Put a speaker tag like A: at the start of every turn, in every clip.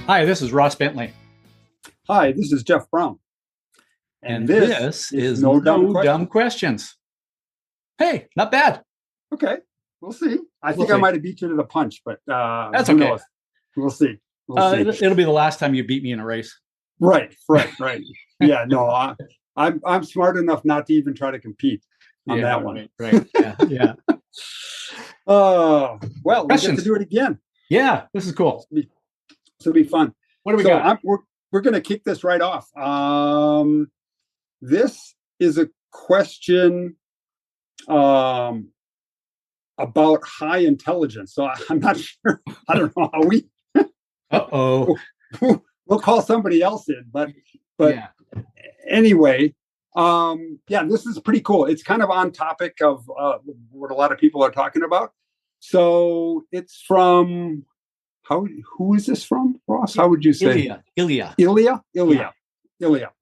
A: Hi, this is Ross Bentley.
B: Hi, this is Jeff Braun.
A: And this is No Dumb Questions. Hey, not bad.
B: Okay, we'll see. I think I might have beat you to the punch, but
A: that's okay.
B: Knows? We'll see.
A: It'll be the last time you beat me in a race.
B: Right. Yeah, no, I'm smart enough not to even try to compete on that one.
A: Right. Yeah.
B: Well, we get to do it again.
A: Yeah, this is cool.
B: This will be fun.
A: What do we got?
B: We're going to kick this right off. This is a question about high intelligence. So I'm not sure. I don't know how we. We'll call somebody else in, but yeah. Anyway, this is pretty cool. It's kind of on topic of what a lot of people are talking about. So it's from. Who is this from, Ross? How would you say?
A: Ilya.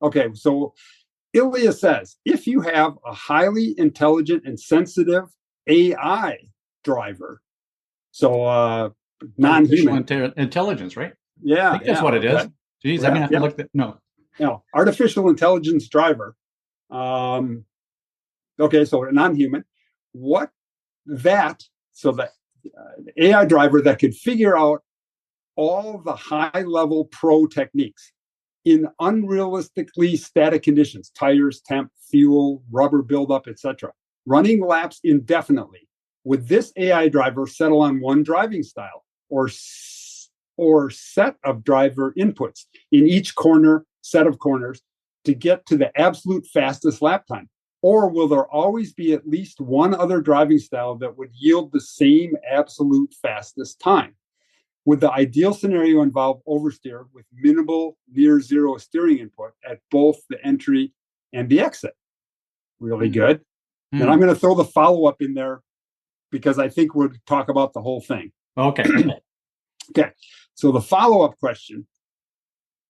B: Okay, so Ilya says, if you have a highly intelligent and sensitive AI driver, so non-human
A: intelligence, right?
B: Yeah,
A: I think that's what it is. Geez, I have to look at no,
B: artificial intelligence driver. Okay, so non-human. The AI driver that could figure out all the high-level pro techniques in unrealistically static conditions, tires, temp, fuel, rubber buildup, etc., running laps indefinitely. Would this AI driver settle on one driving style or set of driver inputs in each set of corners to get to the absolute fastest lap time? Or will there always be at least one other driving style that would yield the same absolute fastest time? Would the ideal scenario involve oversteer with minimal near zero steering input at both the entry and the exit? Really good. And I'm going to throw the follow-up in there because I think we'll talk about the whole thing.
A: Okay.
B: Okay. So the follow-up question,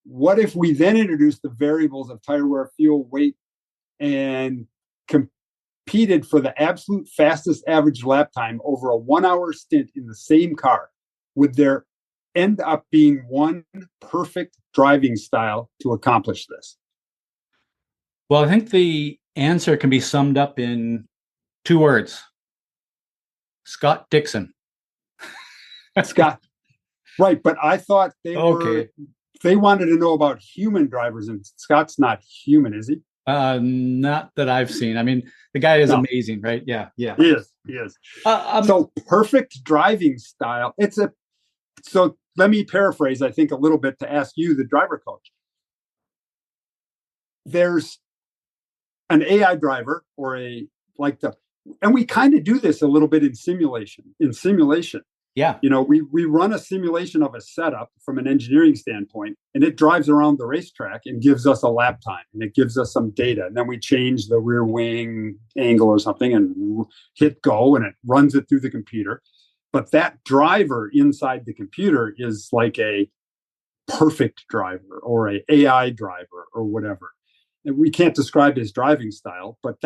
B: what if we then introduce the variables of tire wear, fuel, weight, and competed for the absolute fastest average lap time over a 1 hour stint in the same car? Would there end up being one perfect driving style to accomplish this?
A: Well, I think the answer can be summed up in 2 words. Scott Dixon.
B: Scott. Right, but I thought they wanted to know about human drivers, and Scott's not human, is he?
A: Not that I've seen. I mean, the guy is amazing, right? Yeah.
B: He is. So perfect driving style. So let me paraphrase, I think, a little bit to ask you, the driver coach. There's an AI driver and we kind of do this a little bit in simulation.
A: Yeah.
B: We run a simulation of a setup from an engineering standpoint, and it drives around the racetrack and gives us a lap time, and it gives us some data. And then we change the rear wing angle or something and hit go, and it runs it through the computer. But that driver inside the computer is like a perfect driver or an AI driver or whatever. And we can't describe his driving style, but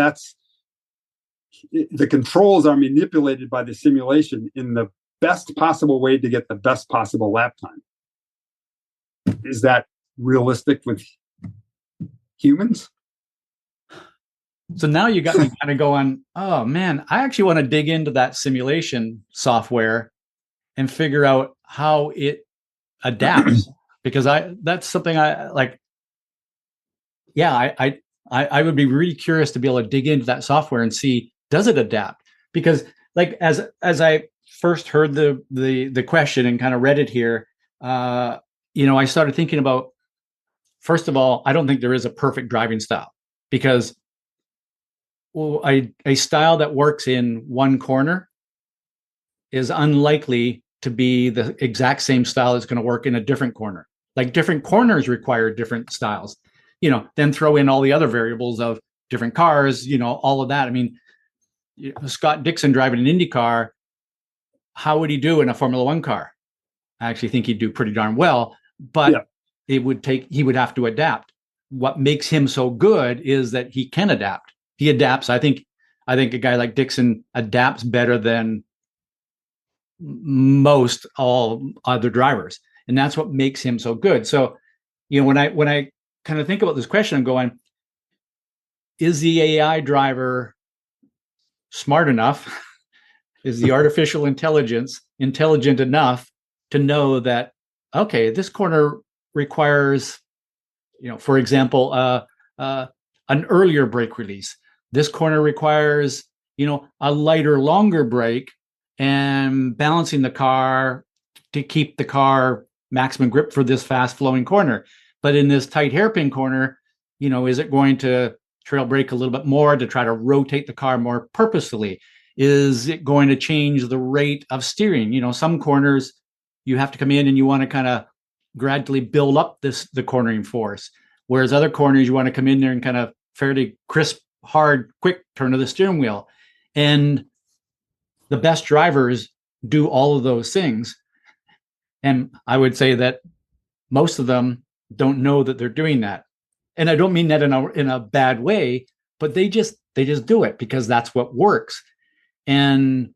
B: the controls are manipulated by the simulation in the best possible way to get the best possible lap time. Is that realistic with humans?
A: So now you got me kind of going, oh man, I actually want to dig into that simulation software and figure out how it adapts because that's something I like. Yeah, I would be really curious to be able to dig into that software and see, does it adapt? Because like as I first heard the question and kind of read it here, I started thinking about, first of all, I don't think there is a perfect driving style because a style that works in one corner is unlikely to be the exact same style that's going to work in a different corner. Like different corners require different styles. Then throw in all the other variables of different cars, all of that. I mean, Scott Dixon driving an Indy car, how would he do in a Formula One car? I actually think he'd do pretty darn well, but he would have to adapt. What makes him so good is that he can adapt. He adapts. I think a guy like Dixon adapts better than most all other drivers. And that's what makes him so good. So, when I kind of think about this question, I'm going, is the AI driver smart enough? Is the artificial intelligence intelligent enough to know that, okay, this corner requires, for example, an earlier brake release. This corner requires, a lighter, longer brake, and balancing the car to keep the car maximum grip for this fast flowing corner. But in this tight hairpin corner, is it going to trail brake a little bit more to try to rotate the car more purposefully? Is it going to change the rate of steering? Some corners you have to come in and you want to kind of gradually build up the cornering force, whereas other corners you want to come in there and kind of fairly crisp, hard, quick turn of the steering wheel. And the best drivers do all of those things. And I would say that most of them don't know that they're doing that. And I don't mean that in a bad way, but they just do it because that's what works. And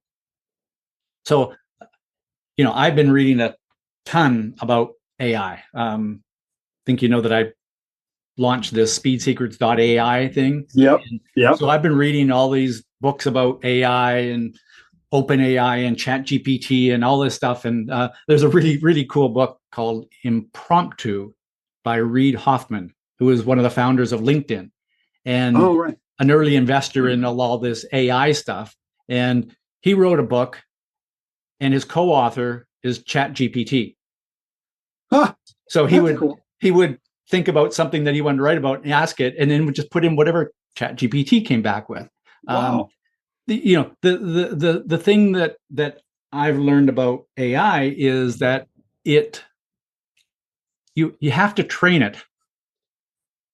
A: so, I've been reading a ton about AI. I think that I launched this speedsecrets.ai thing.
B: Yep.
A: So I've been reading all these books about AI and OpenAI and ChatGPT and all this stuff. And there's a really, really cool book called Impromptu by Reid Hoffman, who is one of the founders of LinkedIn and an early investor in all this AI stuff. And he wrote a book, and his co-author is ChatGPT.
B: Huh.
A: So he would think about something that he wanted to write about and ask it, and then would just put in whatever ChatGPT came back with.
B: Wow.
A: The thing that I've learned about AI is that you have to train it.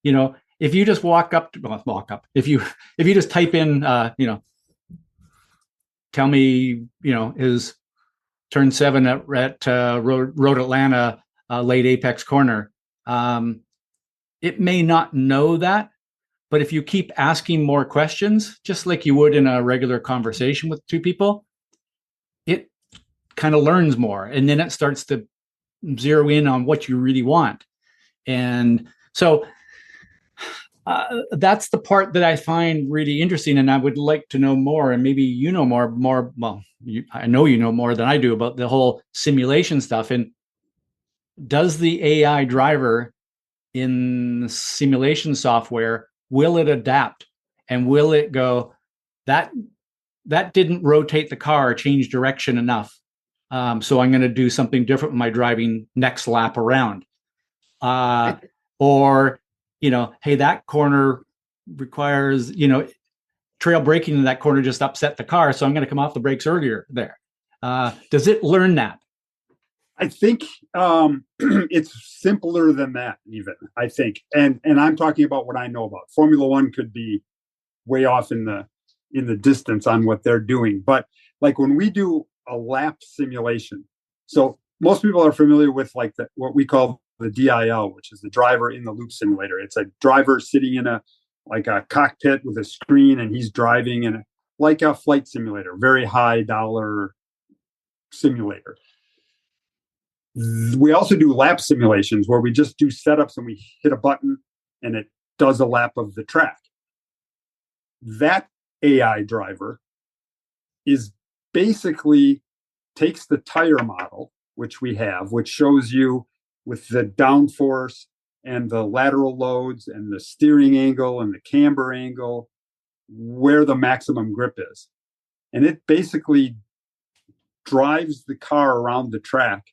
A: If you just if you just type in, tell me, is turn 7 at Road Atlanta late apex corner. It may not know that, but if you keep asking more questions, just like you would in a regular conversation with two people, it kind of learns more, and then it starts to zero in on what you really want. And so that's the part that I find really interesting, and I would like to know more. And maybe more. Well, I know you know more than I do about the whole simulation stuff. And does the AI driver in simulation software, will it adapt, and will it go, that didn't rotate the car or change direction enough, so I'm going to do something different with my driving next lap around, or hey, that corner requires trail braking in that corner just upset the car, so I'm going to come off the brakes earlier there. Does it learn that?
B: I think it's simpler than that, even, I think. And I'm talking about what I know about. Formula One could be way off in the distance on what they're doing. But like when we do a lap simulation, so most people are familiar with what we call the DIL, which is the driver in the loop simulator. It's a driver sitting in a cockpit with a screen, and he's driving in like a flight simulator, very high dollar simulator. We also do lap simulations where we just do setups and we hit a button and it does a lap of the track. That AI driver is basically takes the tire model, which we have, which shows you with the downforce and the lateral loads and the steering angle and the camber angle, where the maximum grip is. And it basically drives the car around the track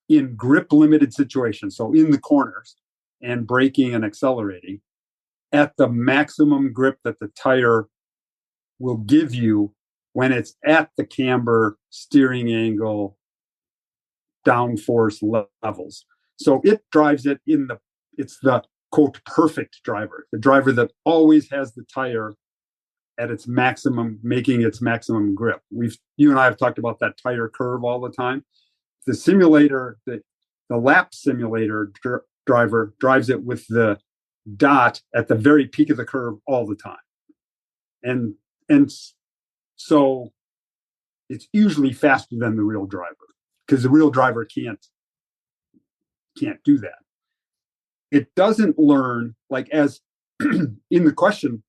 B: in grip limited situations, so in the corners and braking and accelerating at the maximum grip that the tire will give you when it's at the camber, steering angle, downforce levels. So it drives it it's the quote perfect driver, the driver that always has the tire at its maximum, making its maximum grip. You and I have talked about that tire curve all the time. The simulator, the lap simulator driver drives it with the dot at the very peak of the curve all the time. And so it's usually faster than the real driver. because the real driver can't do that. It doesn't learn, like, as in the question,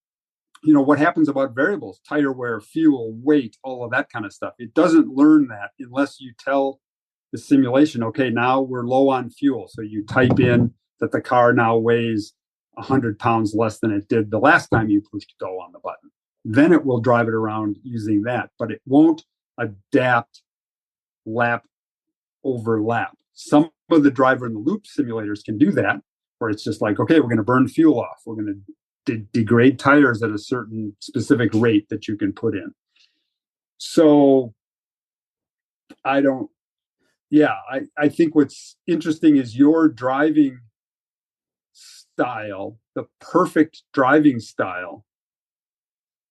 B: what happens about variables, tire wear, fuel, weight, all of that kind of stuff. It doesn't learn that unless you tell the simulation, okay, now we're low on fuel. So you type in that the car now weighs 100 pounds less than it did the last time you pushed go on the button. Then it will drive it around using that, but it won't adapt lap over lap. Some of the driver in the loop simulators can do that, where it's just like, okay, we're going to burn fuel off. We're going to degrade tires at a certain specific rate that you can put in. So I think what's interesting is your driving style, the perfect driving style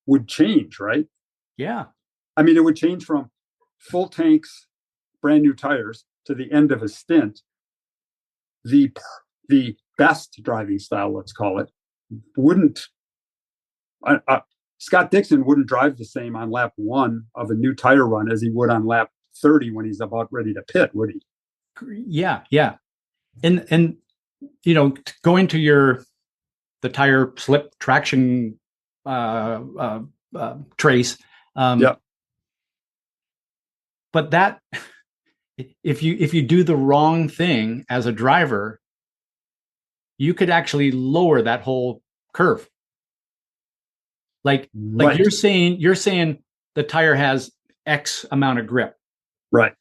B: would change, right?
A: Yeah.
B: I mean, it would change from full tanks, brand new tires to the end of a stint. The best driving style, let's call it, wouldn't Scott Dixon wouldn't drive the same on lap 1 of a new tire run as he would on lap 30 when he's about ready to pit, would he?
A: Yeah. And going to the tire slip traction trace.
B: Yeah.
A: But that, if you do the wrong thing as a driver, you could actually lower that whole curve. Like you're saying the tire has X amount of grip.
B: Right.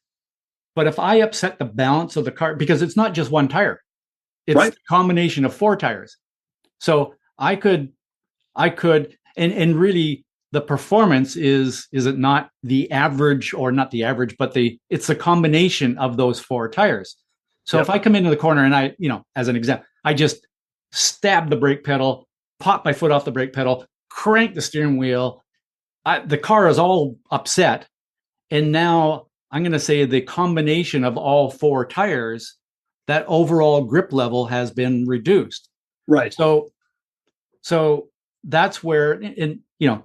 A: But if I upset the balance of the car, because it's not just one tire, it's a combination of 4 tires. So I could, and really the performance is it not the average, or not the average, but it's a combination of those 4 tires. So if I come into the corner and I, as an example, I just stab the brake pedal, pop my foot off the brake pedal, crank the steering wheel, the car is all upset. And now I'm going to say the combination of all 4 tires, that overall grip level has been reduced.
B: Right.
A: So that's where,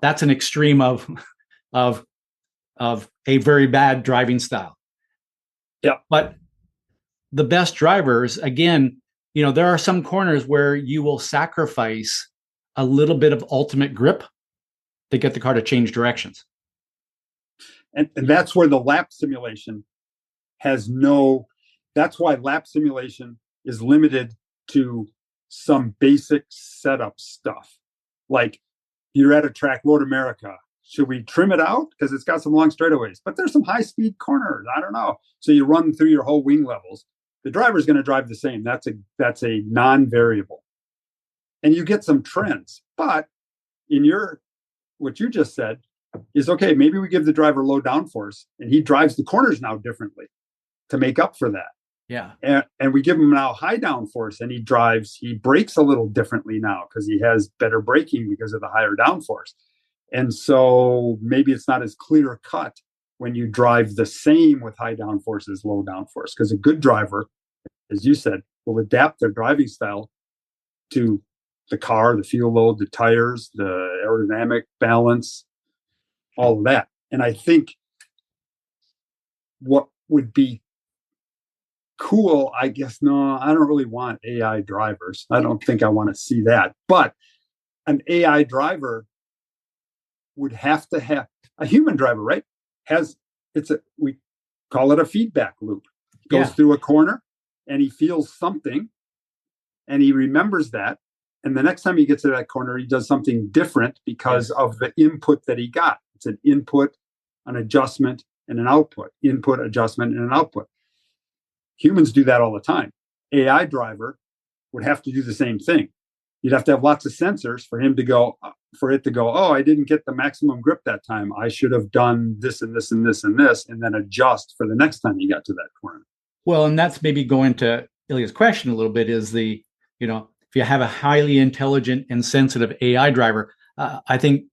A: that's an extreme of a very bad driving style.
B: Yeah.
A: But the best drivers, again, there are some corners where you will sacrifice a little bit of ultimate grip to get the car to change directions.
B: And that's where the lap simulation that's why lap simulation is limited to some basic setup stuff. Like, you're at a track, Road America. Should we trim it out? Because it's got some long straightaways, but there's some high-speed corners. I don't know. So you run through your whole wing levels. The driver's going to drive the same. That's a non-variable. And you get some trends. But what you just said is, okay, maybe we give the driver low downforce and he drives the corners now differently to make up for that.
A: Yeah.
B: And we give him now high downforce and he brakes a little differently now because he has better braking because of the higher downforce. And so maybe it's not as clear cut when you drive the same with high downforce as low downforce, because a good driver, as you said, will adapt their driving style to the car, the fuel load, the tires, the aerodynamic balance, all of that. And I think what would be cool, I guess, no, I don't really want AI drivers. I don't think I want to see that. But an AI driver would have to have a human driver, right? We call it a feedback loop. Goes through a corner and he feels something and he remembers that. And the next time he gets to that corner, he does something different because of the input that he got. It's an input, an adjustment, and an output. Input, adjustment, and an output. Humans do that all the time. AI driver would have to do the same thing. You'd have to have lots of sensors for it to go, oh, I didn't get the maximum grip that time. I should have done this and this and this and this, and then adjust for the next time you got to that corner.
A: Well, and that's maybe going to Ilya's question a little bit, is if you have a highly intelligent and sensitive AI driver, I think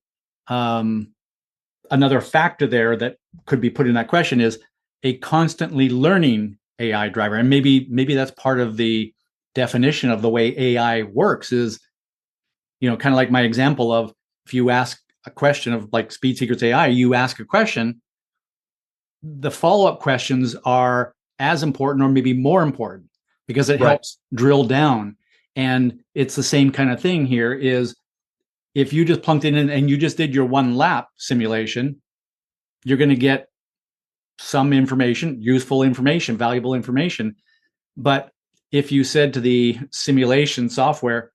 A: another factor there that could be put in that question is a constantly learning AI driver. And maybe that's part of the definition of the way AI works is, kind of like my example of, if you ask a question of like Speed Secrets AI, you ask a question, the follow-up questions are as important or maybe more important because it helps drill down. And it's the same kind of thing here is if you just plunked it in and you just did your one lap simulation, you're going to get some information, useful information, valuable information. But if you said to the simulation software,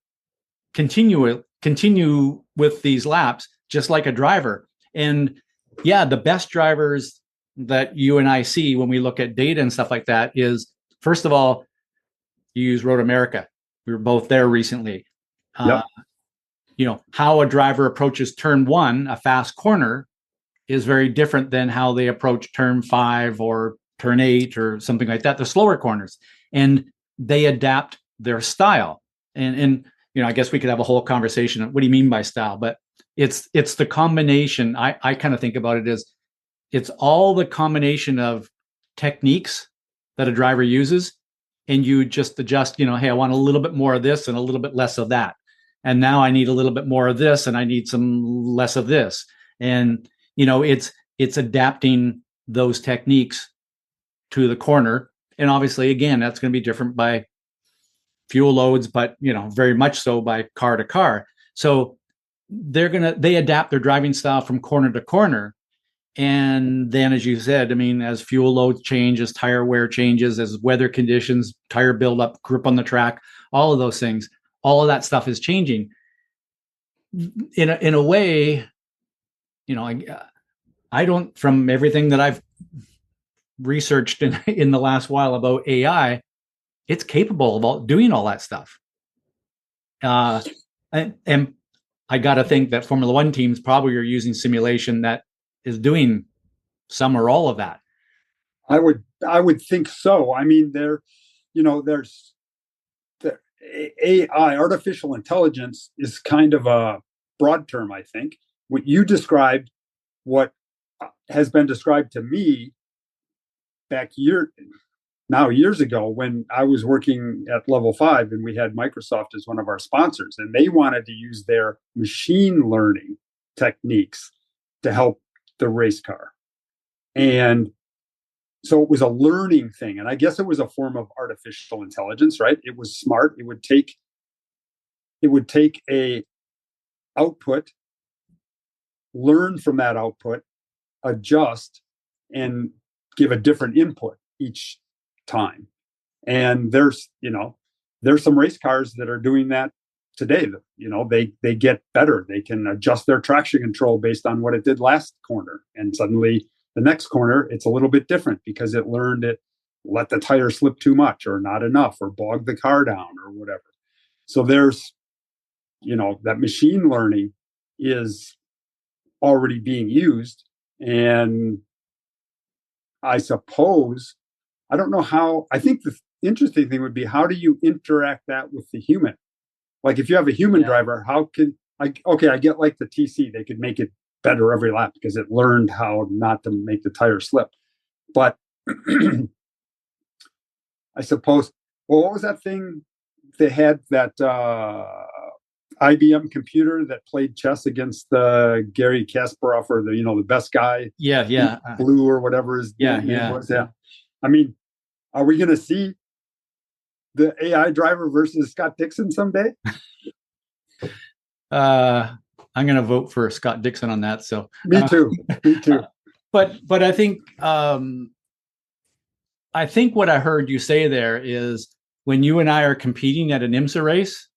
A: continue with these laps, just like a driver. And yeah, the best drivers that you and I see when we look at data and stuff like that is, first of all, you use Road America. We were both there recently.
B: Yep.
A: How a driver approaches turn 1, a fast corner, is very different than how they approach turn 5 or turn 8 or something like that, the slower corners. And they adapt their style. And I guess we could have a whole conversation. What do you mean by style? But it's the combination. I kind of think about it as it's all the combination of techniques that a driver uses, and you just adjust, hey, I want a little bit more of this and a little bit less of that. And now I need a little bit more of this and I need some less of this. And, it's adapting those techniques to the corner. And obviously, again, that's going to be different by fuel loads, but, very much so by car to car. So they adapt their driving style from corner to corner. And then, as you said, as fuel loads change, as tire wear changes, as weather conditions, tire buildup, grip on the track, all of those things, all of that stuff is changing. In a way, I don't, from everything that I've researched in the last while about AI, it's capable of doing all that stuff. And I got to think that Formula One teams probably are using simulation that is doing some or all of that.
B: I would think so. There's the AI, artificial intelligence, is kind of a broad term. I think what you described, what has been described to me back years ago when I was working at Level 5 and we had Microsoft as one of our sponsors, and they wanted to use their machine learning techniques to help the race car. And so it was a learning thing. And I guess it was a form of artificial intelligence, right? It was smart. It would take a output, learn from that output, adjust, and give a different input each time. And there's some race cars that are doing that today. They get better. They can adjust their traction control based on what it did last corner. And suddenly the next corner, it's a little bit different because it learned it let the tire slip too much or not enough or bog the car down or whatever. So there's, that machine learning is already being used. And I suppose, I don't know how, I think the interesting thing would be, how do you interact that with the human? Like if you have a human driver, how can I get like the TC, they could make it better every lap because it learned how not to make the tire slip. But I suppose, what was that thing they had, that IBM computer that played chess against Gary Kasparov, or the best guy?
A: Yeah.
B: Blue or whatever his name was. Yeah. Are we going to see the AI driver versus Scott Dixon someday?
A: I'm going to vote for Scott Dixon on that. So
B: me too.
A: But I think what I heard you say there is when you and I are competing at an IMSA race,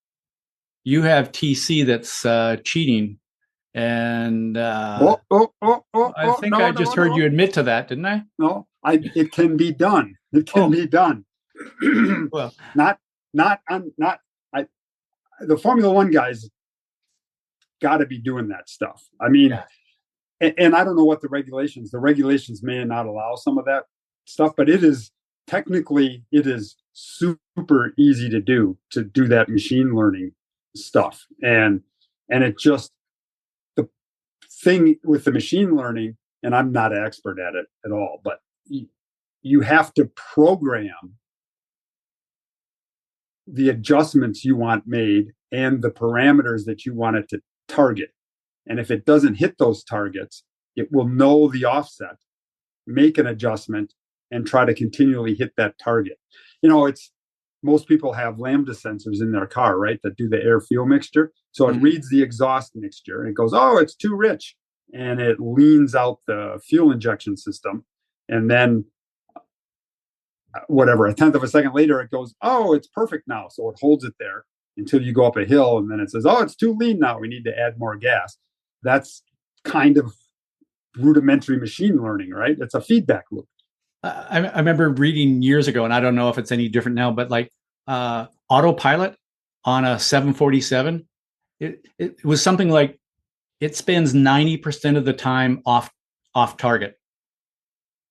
A: you have TC that's cheating. And I think I just heard you admit to that, didn't I?
B: No, it can be done. It can be done. Well, the Formula One guys got to be doing that stuff. And I don't know what the regulations may not allow some of that stuff, but it is super easy to do that machine learning stuff. And it just, the thing with the machine learning, and I'm not an expert at it at all, but you have to program the adjustments you want made and the parameters that you want it to target. And if it doesn't hit those targets, it will know the offset, make an adjustment, and try to continually hit that target. It's most people have lambda sensors in their car, right, that do the air fuel mixture. So it reads the exhaust mixture and it goes, oh, it's too rich. And it leans out the fuel injection system. And then whatever, a tenth of a second later, it goes, oh, it's perfect now. So it holds it there until you go up a hill. And then it says, oh, it's too lean now. We need to add more gas. That's kind of rudimentary machine learning, right? It's a feedback loop.
A: I remember reading years ago, and I don't know if it's any different now, but like autopilot on a 747, it was something like it spends 90% of the time off target.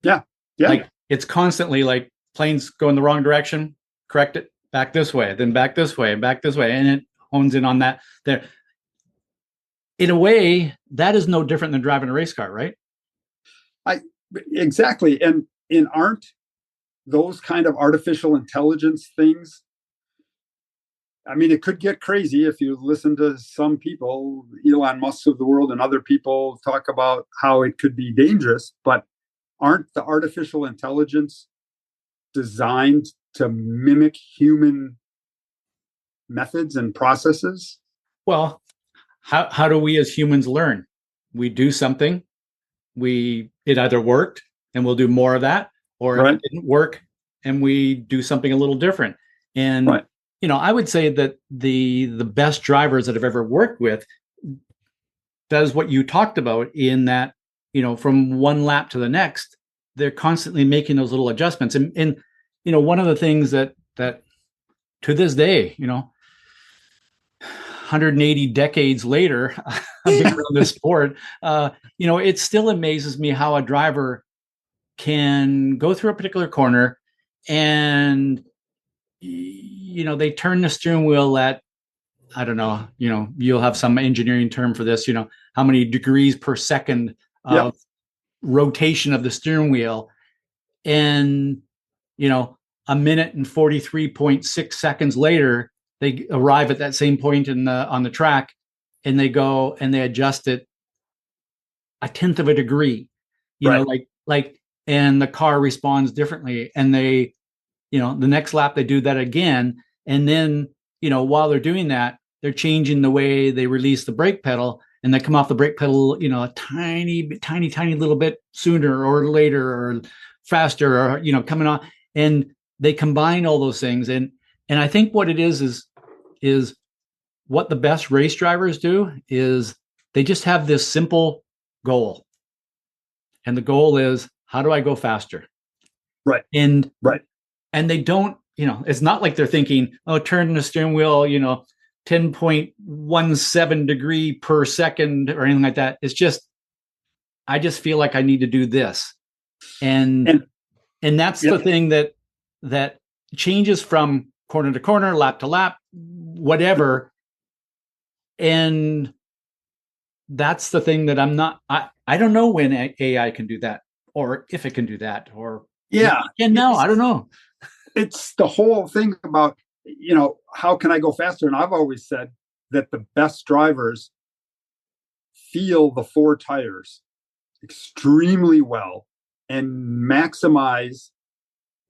B: Yeah.
A: Like it's constantly like planes go in the wrong direction, correct it, back this way, then back this way, back this way, and it hones in on that there. In a way, that is no different than driving a race car, right?
B: Exactly. And aren't those kind of artificial intelligence things, I mean, it could get crazy if you listen to some people, Elon Musk of the world and other people talk about how it could be dangerous, but aren't the artificial intelligence designed to mimic human methods and processes?
A: Well, how do we as humans learn? We do something, it either worked and we'll do more of that, or it didn't work and we do something a little different. And I would say that the best drivers that I've ever worked with does what you talked about, in that, from one lap to the next, they're constantly making those little adjustments. And one of the things that to this day, 180 decades later, being around this sport, it still amazes me how a driver can go through a particular corner and, they turn the steering wheel at, I don't know, you'll have some engineering term for this, how many degrees per second of rotation of the steering wheel. And, a minute and 43.6 seconds later, they arrive at that same point on the track, and they go and they adjust it a tenth of a degree, and the car responds differently. And they, the next lap they do that again. And then, while they're doing that, they're changing the way they release the brake pedal, and they come off the brake pedal, a tiny little bit sooner or later or faster, or, coming on, and they combine all those things. And I think what it is what the best race drivers do is they just have this simple goal. And the goal is, how do I go faster?
B: Right.
A: And they don't, it's not like they're thinking, oh, turn the steering wheel, 10.17 degree per second or anything like that. It's just, I just feel like I need to do this. And that's the thing that changes from corner to corner, lap to lap, whatever. And that's the thing that I don't know when AI can do that, or if it can do that, or and now I don't know.
B: It's the whole thing about, how can I go faster? And I've always said that the best drivers feel the four tires extremely well and maximize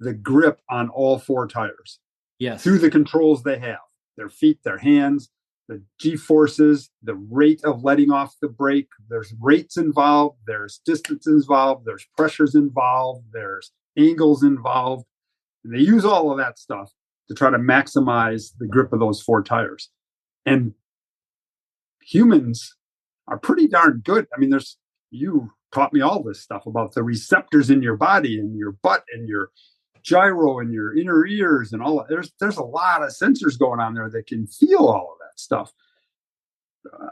B: the grip on all four tires.
A: Yes.
B: Through the controls they have, their feet, their hands, the G-forces, the rate of letting off the brake. There's rates involved, there's distance involved, there's pressures involved, there's angles involved. And they use all of that stuff to try to maximize the grip of those four tires. And humans are pretty darn good. I mean, you taught me all this stuff about the receptors in your body and your butt and your gyro and your inner ears and all that. There's a lot of sensors going on there that can feel all of that stuff.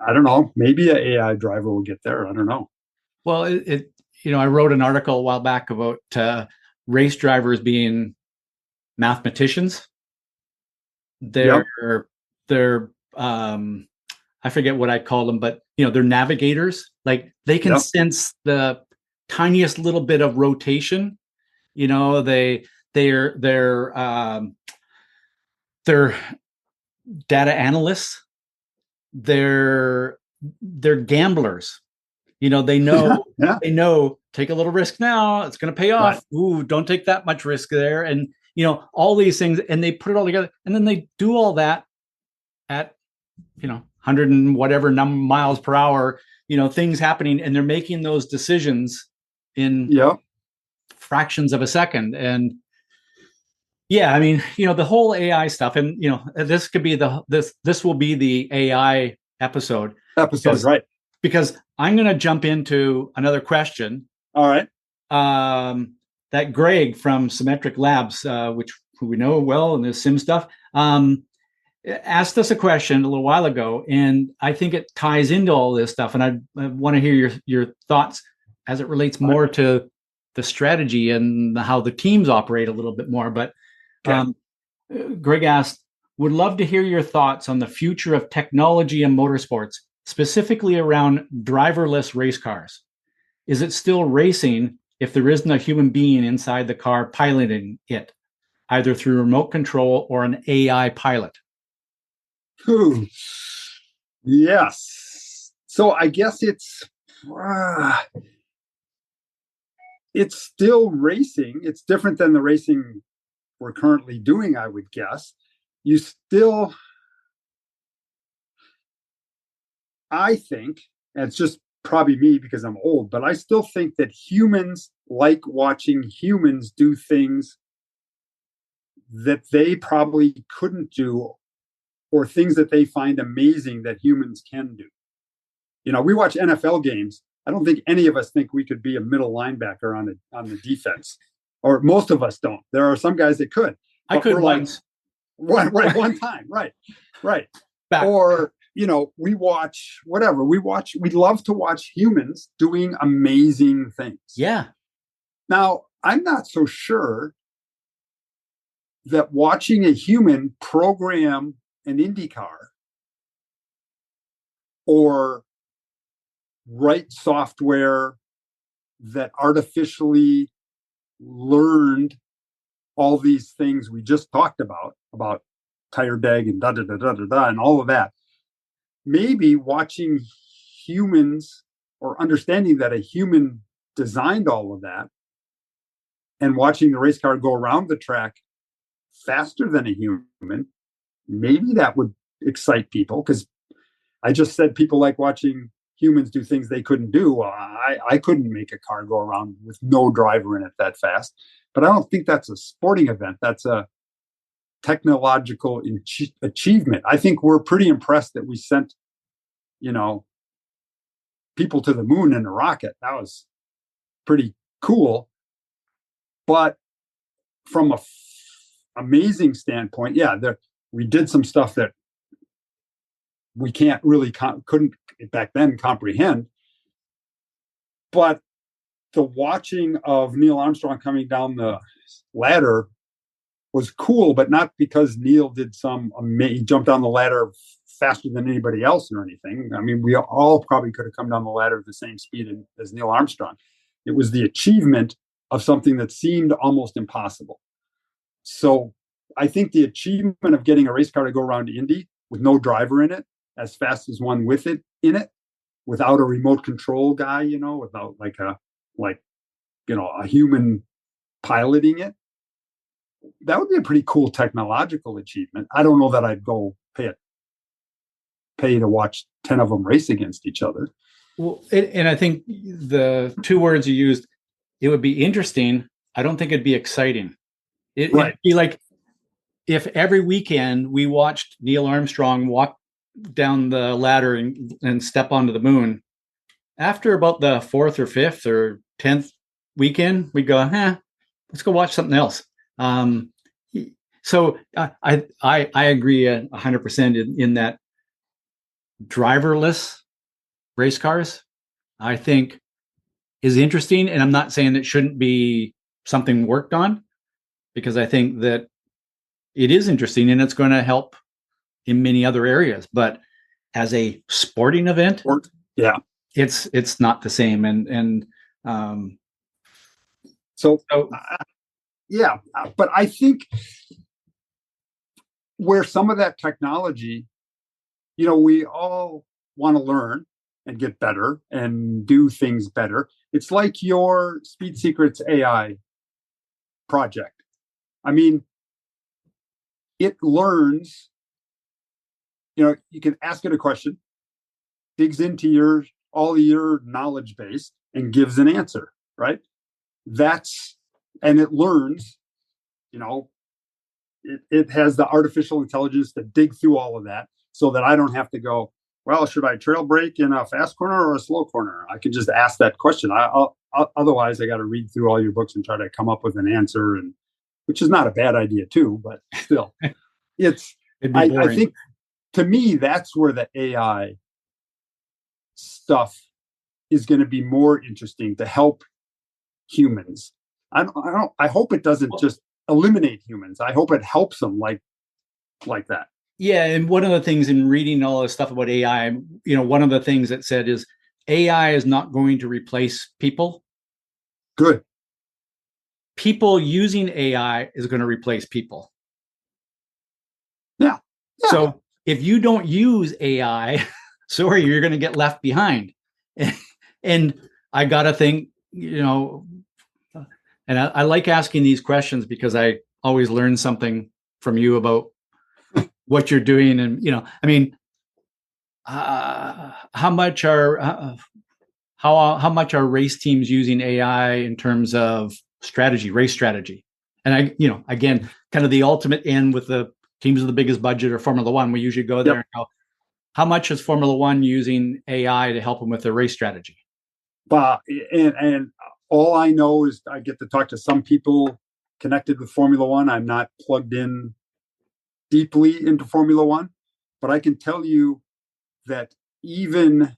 B: I don't know. Maybe an AI driver will get there. I don't know.
A: Well, I wrote an article a while back about race drivers being mathematicians. They're I forget what I call them, but they're navigators. Like they can sense the tiniest little bit of rotation. They're data analysts. They're gamblers. They know,
B: Yeah.
A: take a little risk now. It's going to pay off.
B: Right.
A: Ooh, don't take that much risk there. And, all these things, and they put it all together, and then they do all that at, 100 and whatever miles per hour, things happening, and they're making those decisions in fractions of a second. And yeah, I mean, the whole AI stuff, and this could be this will be the AI episode.
B: Right.
A: Because I'm going to jump into another question.
B: All right.
A: That Greg from Symmetric Labs, who we know well in this sim stuff, asked us a question a little while ago, and I think it ties into all this stuff. And I want to hear your thoughts as it relates more to the strategy and how the teams operate a little bit more. But Greg asked, would love to hear your thoughts on the future of technology in motorsports, specifically around driverless race cars. Is it still racing if there isn't a human being inside the car piloting it, either through remote control or an AI pilot?
B: Yes. So I guess it's still racing. It's different than the racing we're currently doing, I would guess. I think, and it's just probably me because I'm old, but I still think that humans like watching humans do things that they probably couldn't do, or things that they find amazing that humans can do. We watch NFL games. I don't think any of us think we could be a middle linebacker on the defense, or most of us don't. There are some guys that could.
A: I could once.
B: Right, one time. Right.
A: Back.
B: Or, we watch whatever. We love to watch humans doing amazing things.
A: Yeah.
B: Now, I'm not so sure that watching a human program an Indy car or write software that artificially learned all these things we just talked about tire deg and and all of that. Maybe watching humans, or understanding that a human designed all of that, and watching the race car go around the track faster than a human, maybe that would excite people. Because I just said people like watching humans do things they couldn't do. Well, I couldn't make a car go around with no driver in it that fast. But I don't think that's a sporting event. That's a technological achievement. I think we're pretty impressed that we sent, people to the moon in a rocket. That was pretty cool. But from a amazing standpoint, we did some stuff that we can't really couldn't back then comprehend. But the watching of Neil Armstrong coming down the ladder was cool, but not because Neil did he jumped down the ladder faster than anybody else or anything. I mean, we all probably could have come down the ladder at the same speed as Neil Armstrong. It was the achievement of something that seemed almost impossible. So I think the achievement of getting a race car to go around Indy with no driver in it, as fast as one with it in it, without a remote control guy, without a human piloting it, that would be a pretty cool technological achievement. I don't know that I'd go pay to watch 10 of them race against each other.
A: Well, and I think the two words you used, it would be interesting. I don't think it'd be exciting. It'd be like if every weekend we watched Neil Armstrong walk down the ladder and step onto the moon. After about the fourth or fifth or 10th weekend, we'd go, let's go watch something else. So I agree 100% in that driverless race cars, I think, is interesting. And I'm not saying it shouldn't be something worked on, because I think that it is interesting and it's going to help in many other areas. But as a sporting event, it's not the same.
B: But I think where some of that technology, we all want to learn, and get better and do things better. It's like your Speed Secrets AI project. I mean, it learns, you can ask it a question, digs into all your knowledge base and gives an answer, right? And it learns, it has the artificial intelligence to dig through all of that so that I don't have to go, well, should I trail brake in a fast corner or a slow corner? I can just ask that question. Otherwise, I got to read through all your books and try to come up with an answer, which is not a bad idea too, but still, I think to me, that's where the AI stuff is going to be more interesting to help humans. I hope it doesn't just eliminate humans. I hope it helps them like that.
A: Yeah, and one of the things in reading all this stuff about AI, one of the things that said is AI is not going to replace people.
B: Good.
A: People using AI is going to replace people.
B: Yeah.
A: So if you don't use AI, sorry, you're going to get left behind. And I got to think, and I like asking these questions because I always learn something from you about what you're doing. And, how much are race teams using AI in terms of race strategy? And again, kind of the ultimate end with the teams with the biggest budget or Formula One, we usually go there. Yep. How much is Formula One using AI to help them with their race strategy?
B: And all I know is I get to talk to some people connected with Formula One. I'm not plugged in deeply into Formula One, but I can tell you that even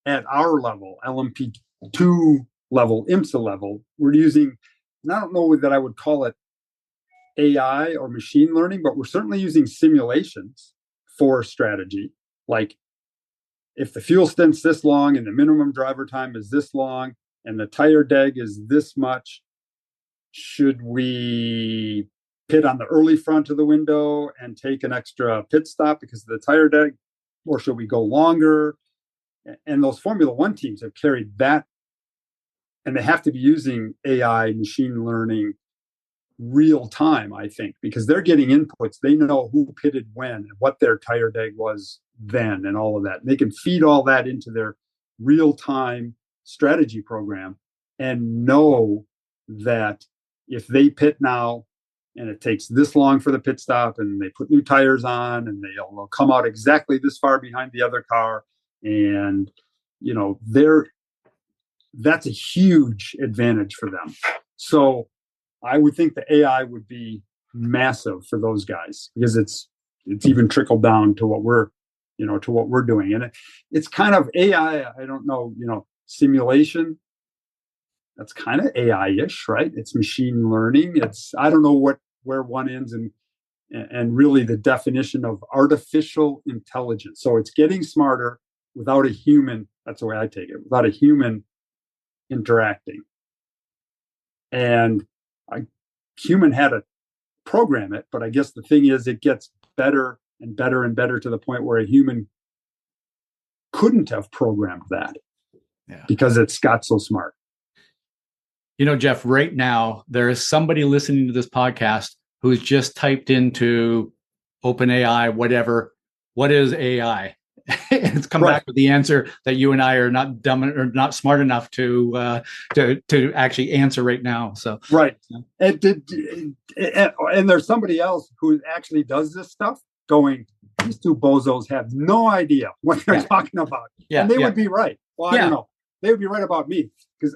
B: at our level, LMP2 level, IMSA level, we're using, and I don't know that I would call it AI or machine learning, but we're certainly using simulations for strategy. Like if the fuel stint's this long and the minimum driver time is this long and the tire deg is this much, should we pit on the early front of the window and take an extra pit stop because of the tire deg, or should we go longer? And those Formula One teams have carried that, and they have to be using AI, machine learning, real time, I think, because they're getting inputs. They know who pitted when and what their tire deg was then and all of that. And they can feed all that into their real time strategy program and know that if they pit now and it takes this long for the pit stop and they put new tires on and they'll come out exactly this far behind the other car, and that's a huge advantage for them. So I would think the AI would be massive for those guys because it's even trickled down to what we're doing. And it's kind of AI, I don't know, simulation. That's kind of AI-ish, right? It's machine learning. I don't know where one ends and really the definition of artificial intelligence. So it's getting smarter without a human. That's the way I take it, without a human interacting. And a human had to program it, but I guess the thing is it gets better and better and better to the point where a human couldn't have programmed that because it's got so smart.
A: Jeff, right now, there is somebody listening to this podcast who's just typed into OpenAI, whatever, what is AI? And it's come back with the answer that you and I are not dumb or not smart enough to actually answer right now. So
B: right, and there's somebody else who actually does this stuff. Going, these two bozos have no idea what they're talking about, and they would be right. Well, I don't know. They would be right about me because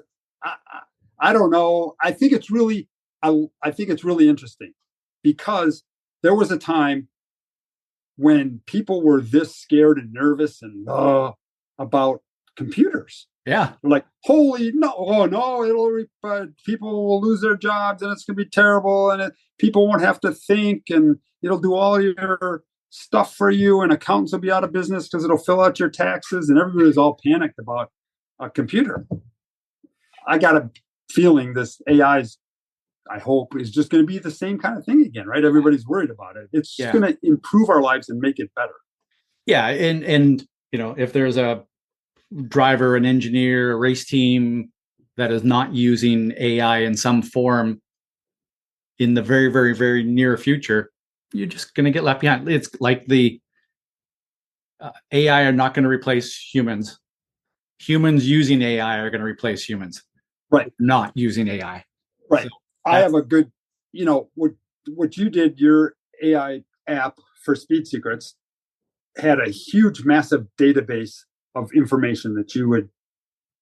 B: I don't know. I think it's really interesting because there was a time when people were this scared and nervous and about computers.
A: Yeah.
B: They're like, holy no, oh no, people will lose their jobs and it's going to be terrible and people won't have to think and it'll do all your stuff for you and accountants will be out of business because it'll fill out your taxes, and everybody's all panicked about a computer. I got a feeling this AI's, I hope, is just going to be the same kind of thing again, right? Everybody's worried about it. It's just going to improve our lives and make it better.
A: Yeah, and if there's a driver, an engineer, a race team that is not using AI in some form in the very, very, very near future, you're just going to get left behind. It's like the AI are not going to replace humans. Humans using AI are going to replace humans.
B: Right.
A: Not using AI.
B: Right. So I have a good, what you did, your AI app for Speed Secrets had a huge, massive database of information that you had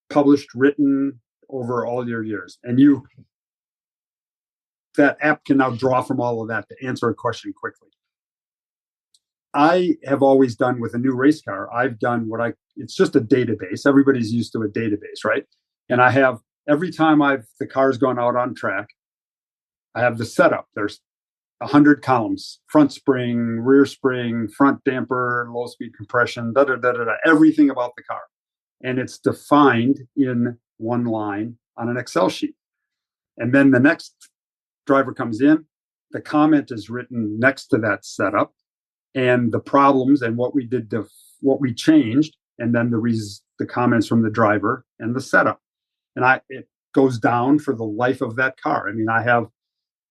B: published, written over all your years. And that app can now draw from all of that to answer a question quickly. I have always done with a new race car, I've done it's just a database. Everybody's used to a database, right? And I have, every time the car's gone out on track, I have the setup. There's 100 columns, front spring, rear spring, front damper, low speed compression, everything about the car. And it's defined in one line on an Excel sheet. And then the next driver comes in, the comment is written next to that setup and the problems and what we changed, and then the comments from the driver and the setup. And it goes down for the life of that car. I mean, I have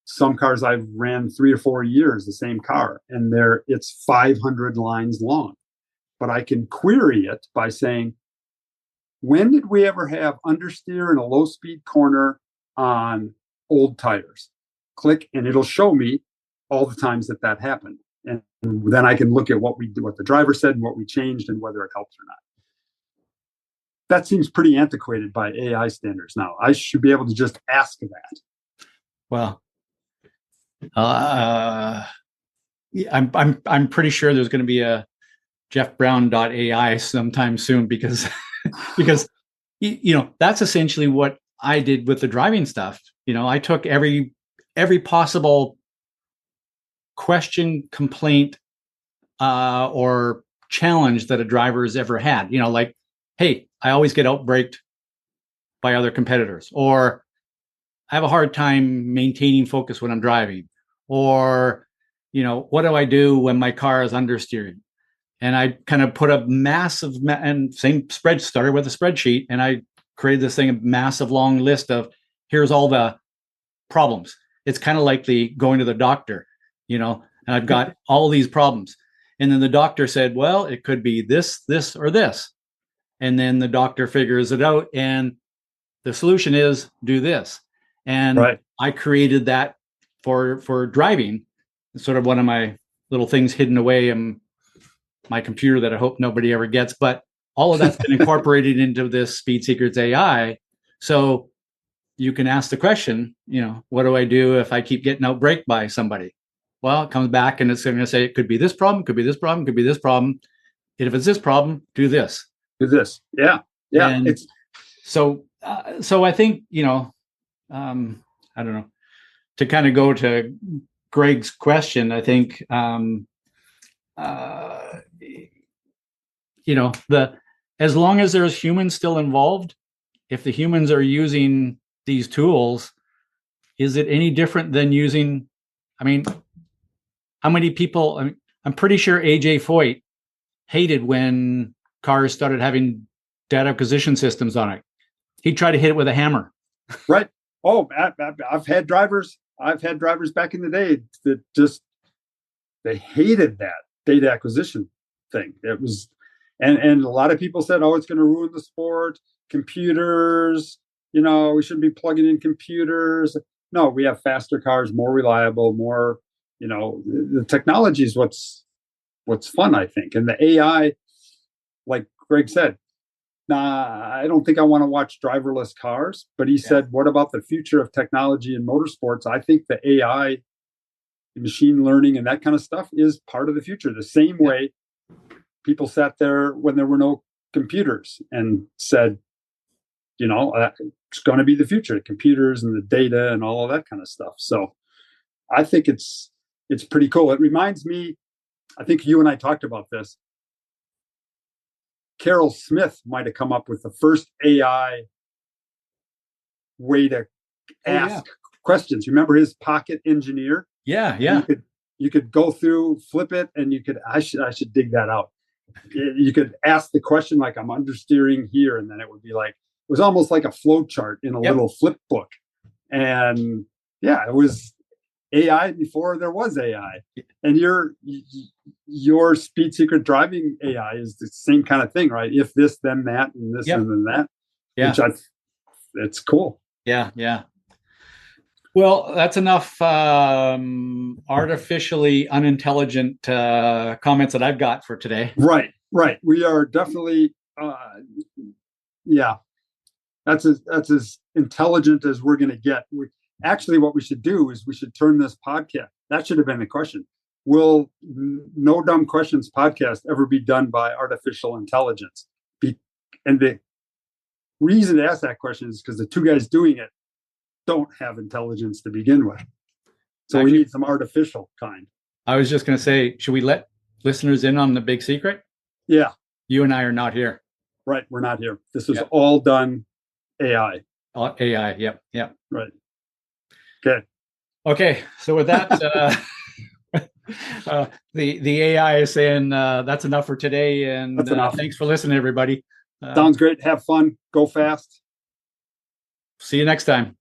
B: some cars I've ran 3 or 4 years, the same car, and it's 500 lines long. But I can query it by saying, when did we ever have understeer in a low speed corner on old tires? Click, and it'll show me all the times that happened. And then I can look at what the driver said and what we changed and whether it helps or not. That seems pretty antiquated by AI standards now. I should be able to just ask that.
A: Well, I'm pretty sure there's going to be a Jeff Braun.ai sometime soon because that's essentially what I did with the driving stuff. I took every possible question, complaint, or challenge that a driver has ever had. Like, hey, I always get outbraked by other competitors, or I have a hard time maintaining focus when I'm driving, or, what do I do when my car is understeering? And I kind of put a massive, and same started with a spreadsheet, and I created this thing, a massive long list of, here's all the problems. It's kind of like going to the doctor, and I've got all these problems. And then the doctor said, well, it could be this, this, or this. And then the doctor figures it out, and the solution is do this. And right. I created that for driving. It's sort of one of my little things hidden away in my computer that I hope nobody ever gets. But all of that's been incorporated into this Speed Secrets AI. So you can ask the question, what do I do if I keep getting outbraked by somebody? Well, it comes back and it's going to say it could be this problem, could be this problem, could be this problem. And if it's this problem, do this.
B: Do this. Yeah. Yeah.
A: And so I think, I don't know, to kind of go to Greg's question, I think, as long as there's humans still involved, if the humans are using these tools, is it any different than using, how many people, I'm pretty sure AJ Foyt hated when cars started having data acquisition systems on it. He'd try to hit it with a hammer.
B: Right. Oh, I've had drivers back in the day that they hated that data acquisition thing. It was, and a lot of people said, oh, it's going to ruin the sport. Computers, we shouldn't be plugging in computers. No, we have faster cars, more reliable, more, the technology is what's fun, I think. And the AI, like Greg said, I don't think I want to watch driverless cars, but he said, what about the future of technology in motorsports? I think the AI, machine learning and that kind of stuff is part of the future. The same way people sat there when there were no computers and said, it's going to be the future, computers and the data and all of that kind of stuff. So I think it's pretty cool. It reminds me, I think you and I talked about this. Carroll Smith might have come up with the first AI way to ask questions. You remember his Pocket Engineer?
A: Yeah.
B: You could go through, flip it, and I should dig that out. You could ask the question like, I'm understeering here, and then it would be like, it was almost like a flow chart in a little flip book. And yeah, it was AI before there was AI. And your speed secret driving AI is the same kind of thing, right? If this, then that, and this, and then that.
A: Yeah.
B: Which it's cool.
A: Yeah. Yeah. Well, that's enough artificially unintelligent comments that I've got for today.
B: Right. We are definitely, that's as intelligent as we're going to get. Actually, what we should do is we should turn this podcast. That should have been the question. Will No Dumb Questions podcast ever be done by artificial intelligence? And the reason to ask that question is because the two guys doing it don't have intelligence to begin with. So we need some artificial kind.
A: I was just going to say, should we let listeners in on the big secret?
B: Yeah.
A: You and I are not here.
B: Right. We're not here. This is all done AI.
A: AI. Yep. Yep.
B: Right.
A: Okay. So with that, the AI is saying that's enough for today. And
B: that's enough.
A: Thanks for listening, everybody.
B: Sounds great. Have fun. Go fast.
A: See you next time.